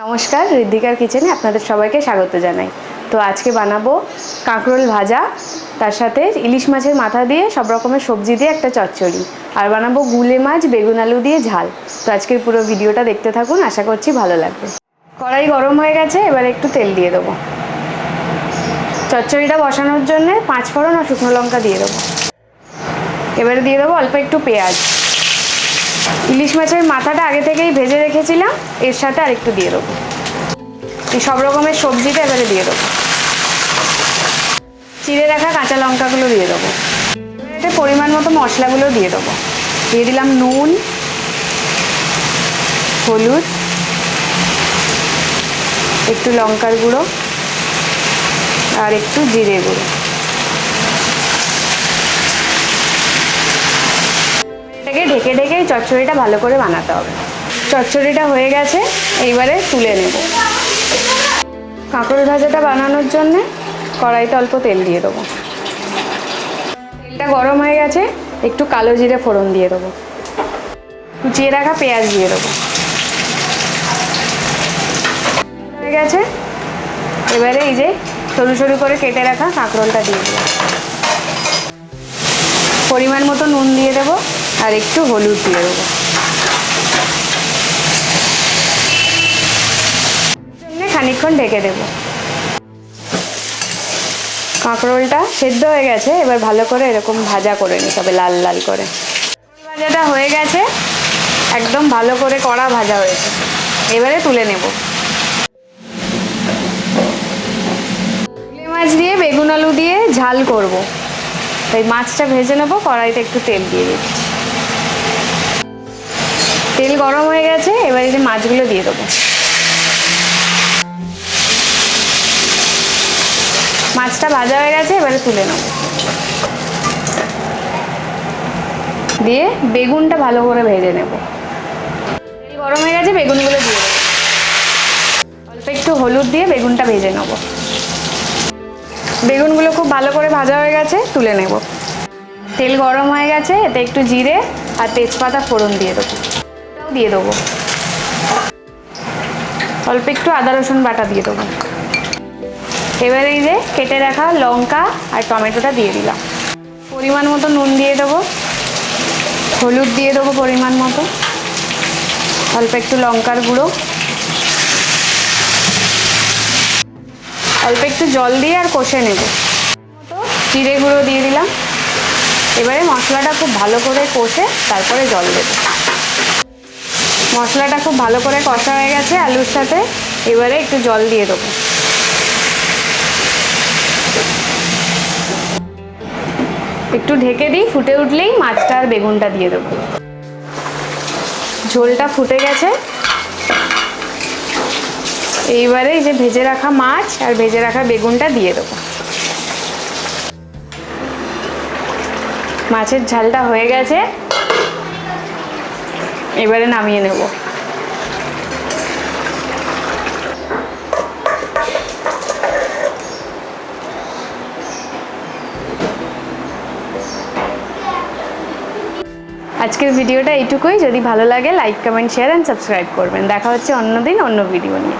নমস্কার, ঋদ্ধিকার কিচেনে আপনাদের সবাইকে স্বাগত জানাই। তো আজকে বানাবো কাঁকরোল ভাজা, তার সাথে ইলিশ মাছের মাথা দিয়ে সব রকমের সবজি দিয়ে একটা চচ্চড়ি, আর বানাবো গুলে মাছ বেগুন আলু দিয়ে ঝাল। তো আজকের পুরো ভিডিওটা দেখতে থাকুন, আশা করছি ভালো লাগবে। কড়াই গরম হয়ে গেছে, এবার একটু তেল দিয়ে দেবো। চচ্চড়িটা বসানোর জন্য 5 ফোড়ন আর শুকনো লঙ্কা দিয়ে দেবো। এবারে দিয়ে দেবো অল্প একটু পেঁয়াজ। ইলিশ মাছের মাথাটা আগে থেকেই ভেজে রেখেছিলাম, এর সাথে আরেকটু দিয়ে দেবো। এই সব রকমের সবজিটা এবারে দিয়ে দেবো। চিড়ে রাখা কাঁচা লঙ্কাগুলো দিয়ে দেবো। এতে পরিমাণ মতো মশলাগুলো দিয়ে দেবো। দিয়ে দিলাম নুন, হলুদ, একটু লঙ্কার গুঁড়ো আর একটু জিরে গুঁড়ো। এটাকে ঢেকে ঢেকে চচ্চড়িটা ভালো করে বানাতে হবে। চচ্চড়িটা হয়ে গেছে, এইবারে তুলে নেব। কাঁকরোল ভাজাটা বানানোর জন্যে কড়াইতে অল্প তেল দিয়ে দেবো। তেলটা গরম হয়ে গেছে, একটু কালো জিরে ফোড়ন দিয়ে দেবো। কুচিয়ে রাখা পেঁয়াজ দিয়ে দেবো। হয়ে গেছে, এবারে এই যে সরু সরু করে কেটে রাখা কাঁকরোলটা দিয়ে দেবো। পরিমাণ মতো নুন দিয়ে দেবো আর একটু হলুদ দিয়ে দেবো। খানিকক্ষণ ঢেকে দেবো। কাঁকরোলটা সেদ্ধ হয়ে গেছে, এবার ভালো করে এরকম ভাজা করে নিতে হবে, লাল লাল করে। ভাজাটা হয়ে গেছে, একদম ভালো করে কড়া ভাজা হয়েছে। এবারে তুলে নেব। গুলে মাছ দিয়ে বেগুন আলু দিয়ে ঝাল করব, তাই মাছটা ভেজে নেব। কড়াইতে একটু তেল দিয়ে দিচ্ছি। তেল গরম হয়ে গেছে, এবারে যে মাছগুলো দিয়ে দেবো। মাছটা ভাজা হয়ে গেছে, এবারে তুলে নেব। দিয়ে বেগুনটা ভালো করে ভেজে নেব। তেল গরম হয়ে গেছে, বেগুনগুলো দিয়ে দেবো। অল্প একটু হলুদ দিয়ে বেগুনটা ভেজে নেব। বেগুনগুলো খুব ভালো করে ভাজা হয়ে গেছে, তুলে নেব। তেল গরম হয়ে গেছে, এতে একটু জিরে আর তেজপাতা ফোড়ন দিয়ে দেবো। এটাও দিয়ে দেবো। অল্প একটু আদা রসুন বাটা দিয়ে দেবো। এবারে এই যে কেটে রাখা লঙ্কা আর টমেটোটা দিয়ে দিলাম। পরিমাণ মতো নুন দিয়ে দেবো, হলুদ দিয়ে দেবো পরিমাণ মতো, অল্প একটু লঙ্কার গুঁড়ো, অল্প একটু জল দিয়ে আর কষে নেব। মতো জিরে গুঁড়ো দিয়ে দিলাম। এবারে মশলাটা খুব ভালো করে কষে তারপরে জল দেব। মশলাটা খুব ভালো করে কষা হয়ে গেছে আলুর সাথে, এবারে একটু জল দিয়ে দেবো। একটু ঢেকে দিই, ফুটে উঠলেই মাছটা আর বেগুনটা দিয়ে দেবো। ঝোলটা ফুটে গেছে, এইবারে এই যে ভেজে রাখা মাছ আর ভেজে রাখা বেগুনটা দিয়ে দেবো। মাছের ঝালটা হয়ে গেছে, এবারে নামিয়ে নেব। আজকের ভিডিওটা এইটুকুই। যদি ভালো লাগে like, comment, share and subscribe করবেন। দেখা হচ্ছে অন্য দিন অন্য ভিডিও নিয়ে।